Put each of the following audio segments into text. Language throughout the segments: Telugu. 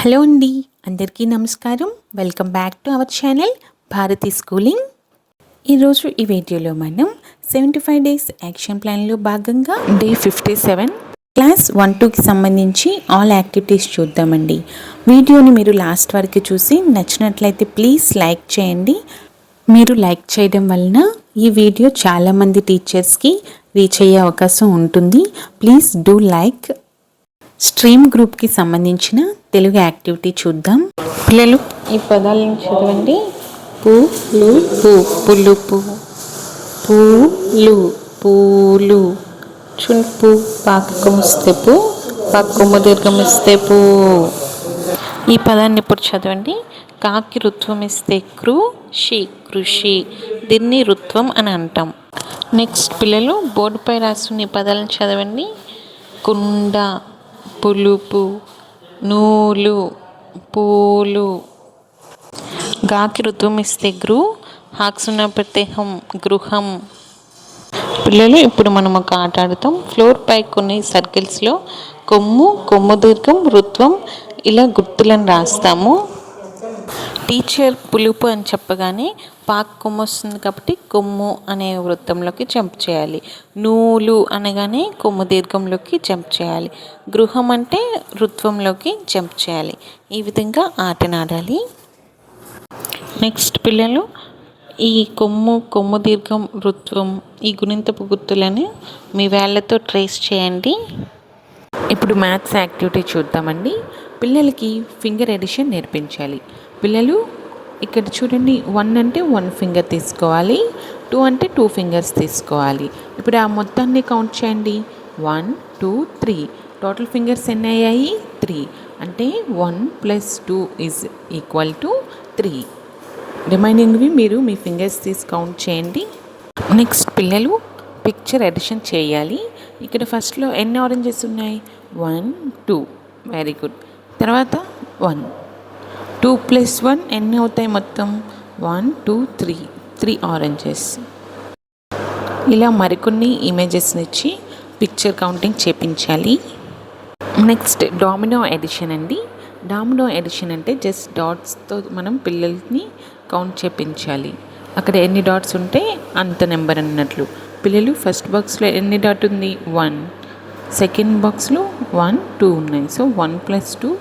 హలో అండి, అందరికీ నమస్కారం. Welcome back to our channel Bharati schooling. ఈరోజు ఈ వీడియోలో మనం 75 డేస్ యాక్షన్ ప్లాన్లో భాగంగా డే 57 క్లాస్ 1-2కి సంబంధించి ఆల్ యాక్టివిటీస్ చూద్దామండి. వీడియోని మీరు లాస్ట్ వరకు చూసి నచ్చినట్లయితే ప్లీజ్ లైక్ చేయండి. మీరు లైక్ చేయడం వలన ఈ వీడియో చాలామంది టీచర్స్కి రీచ్ అయ్యే అవకాశం ఉంటుంది. Please do like. స్ట్రీమ్ గ్రూప్కి సంబంధించిన తెలుగు యాక్టివిటీ చూద్దాం. పిల్లలు ఈ పదాలను చదవండి. పూలు పూ పులుపు, పూలు పూలు, చుంపు పాకమిస్తే పూ, పాకము దీర్ఘమిస్తే పూ. ఈ పదాన్ని ఇప్పుడు చదవండి. కాకి రుత్వం ఇస్తే క్రు, షి కృషి, దీన్ని రుత్వం అని అంటాం. నెక్స్ట్ పిల్లలు బోర్డుపై రాసున్న ఈ పదాలను చదవండి. కుండ, పులుపు, నూలు, పూలు. గాకి ఋతువం ఇస్తే గృ, హాక్సున్న ప్రత్యయం గృహం. పిల్లలు ఇప్పుడు మనం ఒక ఆట ఆడుతాం. ఫ్లోర్ పై కొన్ని సర్కిల్స్లో కొమ్ము, కొమ్ము దీర్ఘం, ఋత్వం ఇలా గుర్తులను రాస్తాము. టీచర్ పులుపు అని చెప్పగానే పాక్ కొమ్ము వస్తుంది కాబట్టి కొమ్ము అనే వృత్తంలోకి జంప్ చేయాలి. నూలు అనగానే కొమ్ము దీర్ఘంలోకి జంప్ చేయాలి. గృహం అంటే ఋత్వంలోకి జంప్ చేయాలి. ఈ విధంగా ఆటనాడాలి. నెక్స్ట్ పిల్లలు ఈ కొమ్ము, కొమ్ము దీర్ఘం, ఋత్వం ఈ గుణింతపు గుర్తులను మీ వేళ్ళతో ట్రేస్ చేయండి. ఇప్పుడు మ్యాథ్స్ యాక్టివిటీ చూద్దామండి. పిల్లలకి ఫింగర్ ఎడిషన్ నేర్పించాలి. పిల్లలు ఇక్కడ చూడండి, 1 అంటే 1 ఫింగర్ తీసుకోవాలి, 2 అంటే 2 ఫింగర్స్ తీసుకోవాలి. ఇప్పుడు ఆ మొత్తాన్ని కౌంట్ చేయండి. 1, 2, 3. టోటల్ ఫింగర్స్ ఎన్ని అయ్యాయి? 3. అంటే 1 + 2 = 3. రిమైనింగ్వి మీరు మీ ఫింగర్స్ తీసి కౌంట్ చేయండి. నెక్స్ట్ పిల్లలు పిక్చర్ ఎడిషన్ చేయాలి. ఇక్కడ ఫస్ట్లో ఎన్ని ఆరెంజెస్ ఉన్నాయి? 1, 2. Very good. తర్వాత 1. 2 + 1 ఎన్ని అవుతాయి మొత్తం? 1, 2, 3. 3 ఆరెంజెస్. ఇలా మరికొన్ని ఇమేజెస్ని ఇచ్చి పిక్చర్ కౌంటింగ్ చేపించాలి. నెక్స్ట్ డామినో ఎడిషన్ అండి. డామినో ఎడిషన్ అంటే జస్ట్ డాట్స్తో మనం పిల్లల్ని కౌంట్ చేపించాలి. అక్కడ ఎన్ని డాట్స్ ఉంటే అంత నెంబర్ అన్నట్లు. పిల్లలు ఫస్ట్ బాక్స్లో ఎన్ని డాట్ ఉంది? 1. సెకండ్ బాక్స్లో 1, 2 ఉన్నాయి. సో 1 + 2.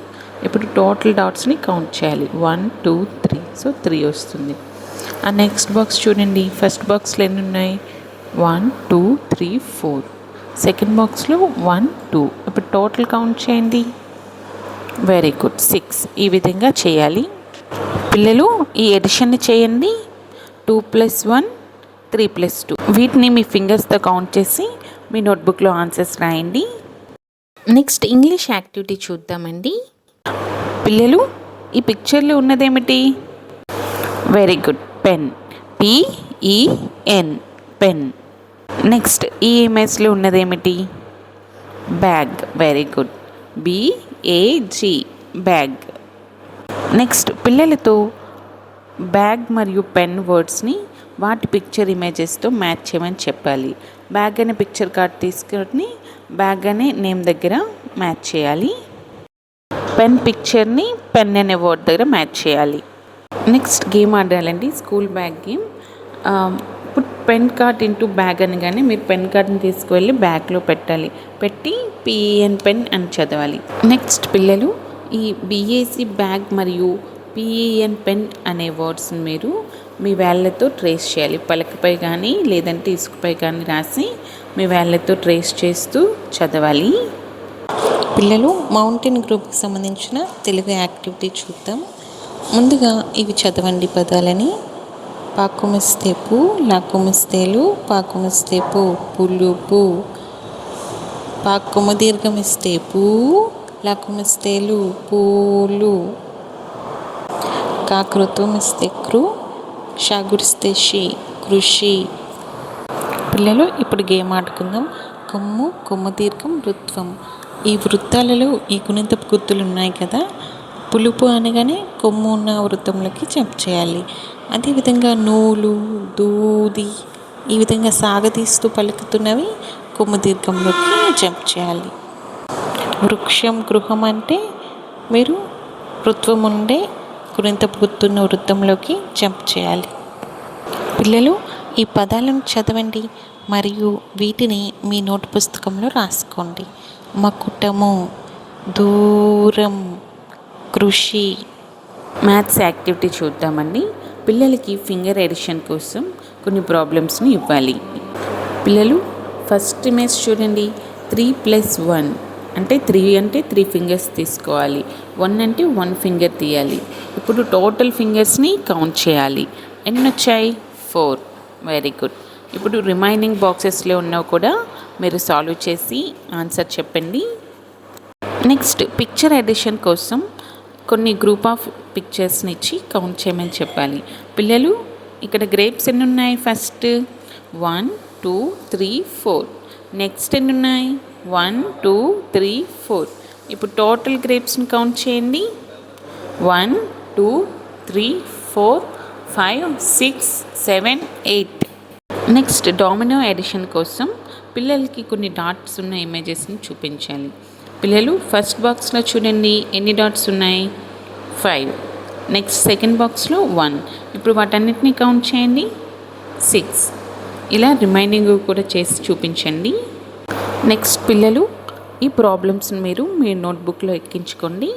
ఇప్పుడు టోటల్ డాట్స్ని కౌంట్ చేయాలి. 1, 2, 3. సో 3 వస్తుంది. ఆ నెక్స్ట్ బాక్స్ చూడండి. ఫస్ట్ బాక్స్లో ఎన్ని ఉన్నాయి? 1, 2, 3, 4. సెకండ్ బాక్స్లో 1, 2. ఇప్పుడు టోటల్ కౌంట్ చేయండి. Very good, 6. ఈ విధంగా చేయాలి. పిల్లలు ఈ ఎడిషన్ని చేయండి. 2 + 1, 3 + 2. వీటిని మీ ఫింగర్స్తో కౌంట్ చేసి మీ నోట్బుక్లో ఆన్సర్స్ రాయండి. నెక్స్ట్ ఇంగ్లీష్ యాక్టివిటీ చూద్దామండి. పిల్లలు ఈ పిక్చర్లో ఉన్నదేమిటి? Very good, pen. PEN, pen. Next ఈ ఇమేజ్లో ఉన్నదేమిటి? Bag. Very good, BAG, bag. Next పిల్లలతో బ్యాగ్ మరియు పెన్ వర్డ్స్ని వాటి పిక్చర్ ఇమేజెస్తో మ్యాచ్ చేయమని చెప్పాలి. బ్యాగ్ అనే పిక్చర్ కార్డ్ తీసుకొని బ్యాగ్ అనే నేమ్ దగ్గర మ్యాచ్ చేయాలి. పెన్ పిక్చర్ని పెన్ అనే వర్డ్ దగ్గర మ్యాచ్ చేయాలి. నెక్స్ట్ గేమ్ ఆడాలండి, స్కూల్ బ్యాగ్ గేమ్. ఇప్పుడు పెన్ కార్డ్ ఇంటూ బ్యాగ్ అనగానే మీరు పెన్ కార్డ్ని తీసుకువెళ్ళి బ్యాగ్లో పెట్టాలి. పెట్టి PEN పెన్ అని చదవాలి. నెక్స్ట్ పిల్లలు ఈ BAC బ్యాగ్ మరియు PEN పెన్ అనే వర్డ్స్ని మీరు మీ వేళ్ళతో ట్రేస్ చేయాలి. పలకపై కానీ లేదంటే ఇసుకపై కానీ రాసి మీ వేళ్ళతో ట్రేస్ చేస్తూ చదవాలి. పిల్లలు మౌంటైన్ గ్రూప్కి సంబంధించిన తెలుగు యాక్టివిటీ చూద్దాం. ముందుగా ఇవి చదవండి పదాలని. పాకుమిస్తే పూ, లాకుమిస్తేలు, పాకుమిస్తే పూ, పులుపు. పాకుము దీర్ఘమిస్తే పూ, లాకుమిస్తేలు, పూలు. కాకృత్వం ఇస్తే క్రు, షాగురిస్తే షి కృషి. పిల్లలు ఇప్పుడు గేమ్ ఆడుకుందాం. కొమ్ము, కొమ్ము దీర్ఘం, ఋత్వం. ఈ వృత్తాలలో ఈ గుణింతపు గుర్తులు ఉన్నాయి కదా. పులుపు అనగానే కొమ్ము ఉన్న వృత్తంలోకి జంప్ చేయాలి. అదేవిధంగా నూలు, దూది ఈ విధంగా సాగతీస్తూ పలుకుతున్నవి కొమ్ము దీర్ఘంలోకి జంప్ చేయాలి. వృక్షం, గృహం అంటే మీరు రుత్వం ఉండే గుణింతపు గుర్తున్న వృత్తంలోకి జంప్ చేయాలి. పిల్లలు ఈ పదాలను చదవండి మరియు వీటిని మీ నోట్ పుస్తకంలో రాసుకోండి. మకుటము, దూరం, కృషి. మ్యాథ్స్ యాక్టివిటీ చూద్దామండి. పిల్లలకి ఫింగర్ ఎడిషన్ కోసం కొన్ని ప్రాబ్లమ్స్ని ఇవ్వాలి. పిల్లలు ఫస్ట్ ఇమేజ్ చూడండి. 3+1 అంటే 3 అంటే 3 ఫింగర్స్ తీసుకోవాలి. 1 అంటే 1 ఫింగర్ తీయాలి. ఇప్పుడు టోటల్ ఫింగర్స్ని కౌంట్ చేయాలి. ఎన్ని వచ్చాయి? 4. Very good. ఇప్పుడు రిమైనింగ్ బాక్సెస్లో ఉన్నవి కూడా మీరు సాల్వ్ చేసి ఆన్సర్ చెప్పండి. నెక్స్ట్ పిక్చర్ ఎడిషన్ కోసం కొన్ని గ్రూప్ ఆఫ్ పిక్చర్స్ని ఇచ్చి కౌంట్ చేయమని చెప్పాలి. పిల్లలు ఇక్కడ గ్రేప్స్ ఎన్ని ఉన్నాయి? ఫస్ట్ 1 2 3 4. నెక్స్ట్ ఎన్ని ఉన్నాయి? 1 2 3 4. ఇప్పుడు టోటల్ గ్రేప్స్ని కౌంట్ చేయండి. 1 2 3 4 5 6 7 8. నెక్స్ట్ డామినో ఎడిషన్ కోసం పిల్లలకి కొన్ని డాట్స్ ఉన్న ఇమేజెస్ని చూపించాలి. పిల్లలు ఫస్ట్ బాక్స్లో చూడండి, ఎన్ని డాట్స్ ఉన్నాయి? 5. నెక్స్ట్ సెకండ్ బాక్స్లో 1. ఇప్పుడు వాటన్నిటిని కౌంట్ చేయండి. 6. ఇలా రిమైనింగ్ కూడా చేసి చూపించండి. నెక్స్ట్ పిల్లలు ఈ ప్రాబ్లమ్స్ని మీరు మీ నోట్బుక్లో ఎక్కించుకోండి.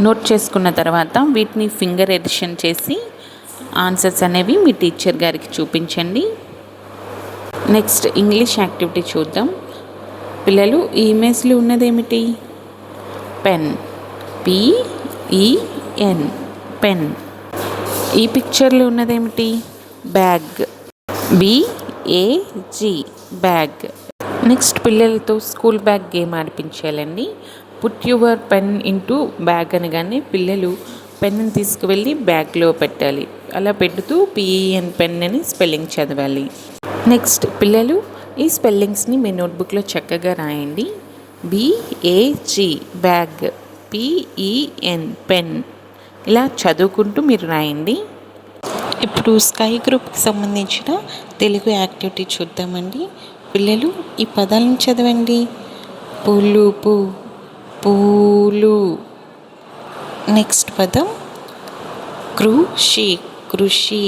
నోట్ చేసుకున్న తర్వాత వీటిని ఫింగర్ ఎడిషన్ చేసి ఆన్సర్స్ అనేవి మీ టీచర్ గారికి చూపించండి. నెక్స్ట్ ఇంగ్లీష్ యాక్టివిటీ చూద్దాం. పిల్లలు ఈ ఇమేజ్లో ఉన్నదేమిటి? Pen, PEN, pen. ఈ పిక్చర్లో ఉన్నదేమిటి? Bag, BAG, bag. నెక్స్ట్ పిల్లలతో స్కూల్ బ్యాగ్ గేమ్ ఆడిపించాలండి. Put your pen into bag అనగానే పిల్లలు పెన్నుని తీసుకువెళ్ళి బ్యాగ్లో పెట్టాలి. అలా పెడుతూ PEN పెన్ అని స్పెల్లింగ్ చదవాలి. నెక్స్ట్ పిల్లలు ఈ స్పెల్లింగ్స్ని మీ నోట్బుక్లో చక్కగా రాయండి. BAG bag, PEN pen. ఇలా చదువుకుంటూ మీరు రాయండి. ఇప్పుడు స్కై గ్రూప్కి సంబంధించిన తెలుగు యాక్టివిటీ చూద్దామండి. పిల్లలు ఈ పదాలను చదవండి. పులుపు, పూలు. నెక్స్ట్ పదం కృషి, కృషి.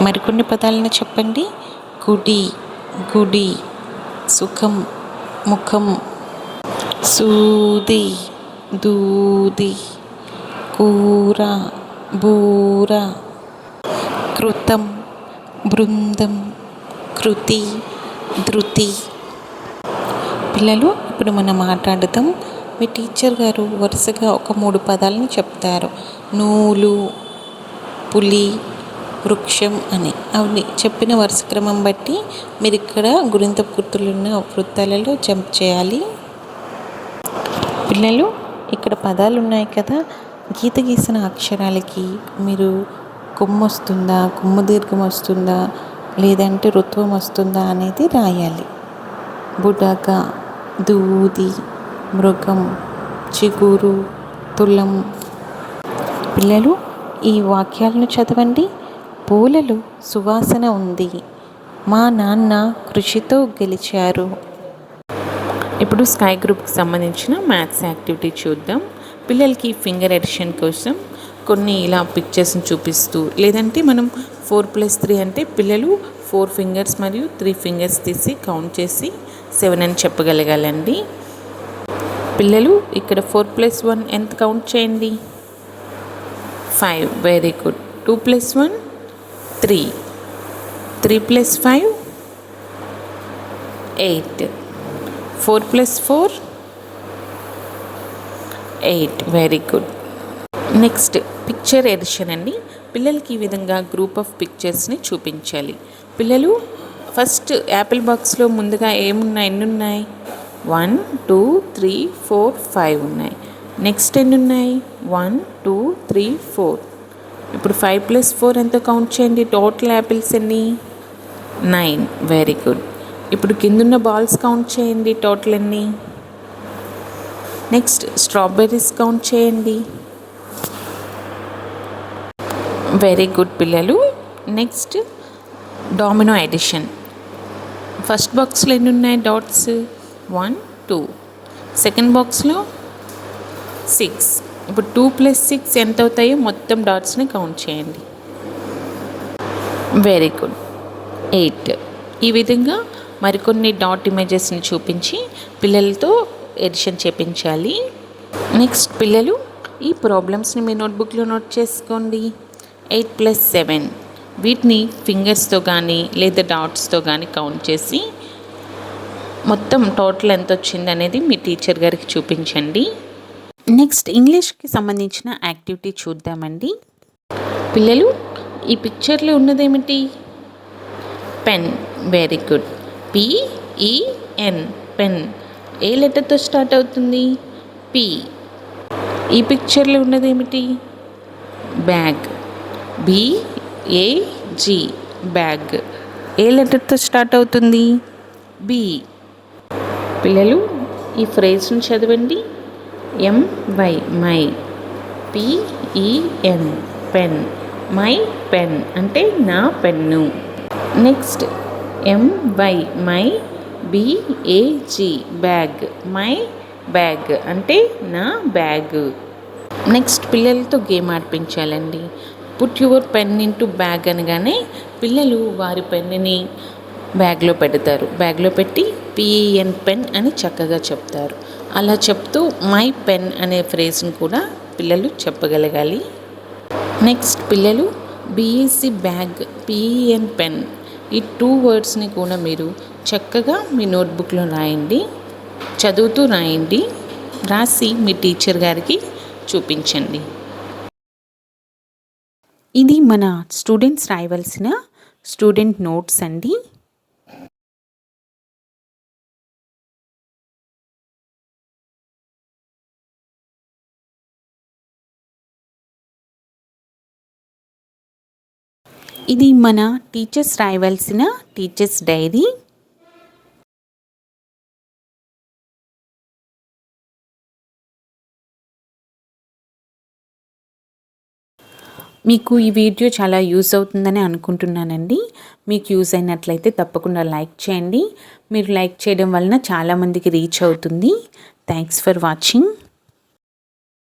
మరికొన్ని పదాలను చెప్పండి. గుడి, గుడి. సుఖం, ముఖం. సూది, దూది. కూర, బూర. కృతం, బృందం. కృతి, ధృతి. పిల్లలు ఇప్పుడు మనం మాట్లాడదాం. మీ టీచర్ గారు వరుసగా ఒక 3 పదాలని చెప్తారు. నూలు, పులి, వృక్షం అని. అవి చెప్పిన వరుస క్రమం బట్టి మీరు ఇక్కడ గుణింతపు గుర్తులున్న వృత్తాలలో జంప్ చేయాలి. పిల్లలు ఇక్కడ పదాలు ఉన్నాయి కదా, గీత గీసిన అక్షరాలకి మీరు కొమ్ము వస్తుందా, కొమ్ము దీర్ఘం వస్తుందా, లేదంటే రుత్వం వస్తుందా అనేది రాయాలి. బుడగ, దూది, మృగం, చిగురు, తులం. పిల్లలు ఈ వాక్యాలను చదవండి. పూలలో సువాసన ఉంది. మా నాన్న కృషితో గెలిచారు. ఇప్పుడు స్కై గ్రూప్కి సంబంధించిన మ్యాథ్స్ యాక్టివిటీ చూద్దాం. పిల్లలకి ఫింగర్ ఎడిషన్ కోసం కొన్ని ఇలా పిక్చర్స్ని చూపిస్తూ, లేదంటే మనం 4+3 అంటే పిల్లలు 4 ఫింగర్స్ మరియు 3 ఫింగర్స్ తీసి కౌంట్ చేసి 7 అని చెప్పగలగాలండి. పిల్లలు ఇక్కడ 4+1 ఎంత కౌంట్ చేయండి? 5. Very good. 2+1 3. 3+5 8. 4+4 8. Very good. Next picture addition అండి. పిల్లలకి ఈ విధంగా గ్రూప్ ఆఫ్ పిక్చర్స్ని చూపించాలి. పిల్లలు ఫస్ట్ యాపిల్ బాక్స్లో ముందుగా ఎన్ని ఉన్నాయి? 1 2 3 4 5 ఉన్నాయి. నెక్స్ట్ ఎన్ని ఉన్నాయి? 1 2 3 4. ఇప్పుడు 5+4 ఎంత కౌంట్ చేయండి? టోటల్ యాపిల్స్ ఎన్ని? 9. Very good. ఇప్పుడు కిందున్న బాల్స్ కౌంట్ చేయండి. టోటల్ ఎన్ని? నెక్స్ట్ స్ట్రాబెర్రీస్ కౌంట్ చేయండి. వెరీ గుడ్ పిల్లలు. Next domino addition. ఫస్ట్ బాక్స్లో ఎన్ని ఉన్నాయి డాట్స్? 1 2. సెకండ్ బాక్స్లో 6. ఇప్పుడు 2 + 6 ఎంత అవుతాయో మొత్తం డాట్స్ని కౌంట్ చేయండి. Very good, 8. ఈ విధంగా మరికొన్ని డాట్ ఇమేజెస్ని చూపించి పిల్లలతో ఎడిషన్ చేపించాలి. నెక్స్ట్ పిల్లలు ఈ ప్రాబ్లమ్స్ని మీ నోట్బుక్లో నోట్ చేసుకోండి. 8 + 7 వీటిని ఫింగర్స్తో కానీ లేదా డాట్స్తో కానీ కౌంట్ చేసి మొత్తం టోటల్ ఎంత వచ్చింది అనేది మీ టీచర్ గారికి చూపించండి. నెక్స్ట్ ఇంగ్లీష్కి సంబంధించిన యాక్టివిటీ చూద్దామండి. పిల్లలు ఈ పిక్చర్లో ఉన్నదేమిటి? Pen. Very good. PEN pen. ఏ లెటర్తో స్టార్ట్ అవుతుంది? P. ఈ పిక్చర్లో ఉన్నదేమిటి? బ్యాగ్. BAG bag. ఏ లెటర్తో స్టార్ట్ అవుతుంది? B. పిల్లలు ఈ ఫ్రేజ్ని చదవండి. MY my. PEN pen. My pen అంటే నా pen. Next MY my. BAG bag. My bag అంటే నా బ్యాగ్. నెక్స్ట్ పిల్లలతో గేమ్ ఆడిపించాలండి. Put your pen into bag అనగానే పిల్లలు వారి పెన్నుని బ్యాగ్లో పెడతారు. బ్యాగ్లో పెట్టి PEN పెన్ అని చక్కగా చెప్తారు. అలా చెప్తూ మై పెన్ అనే ఫ్రేజ్ని కూడా పిల్లలు చెప్పగలగాలి. నెక్స్ట్ పిల్లలు BAC బ్యాగ్, PEN పెన్ ఈ 2 వర్డ్స్ని కూడా మీరు చక్కగా మీ నోట్బుక్లో రాయండి. చదువుతూ రాయండి. రాసి మీ టీచర్ గారికి చూపించండి. ఇది మన స్టూడెంట్స్ రాయవలసిన స్టూడెంట్ నోట్స్ అండి. ఇది మన టీచర్స్ రాయవలసిన టీచర్స్ డైరీ. మీకు ఈ వీడియో చాలా యూజ్ అవుతుందని అనుకుంటున్నానండి. మీకు యూజ్ అయినట్లయితే తప్పకుండా లైక్ చేయండి. మీరు లైక్ చేయడం వలన చాలామందికి రీచ్ అవుతుంది. Thanks for watching.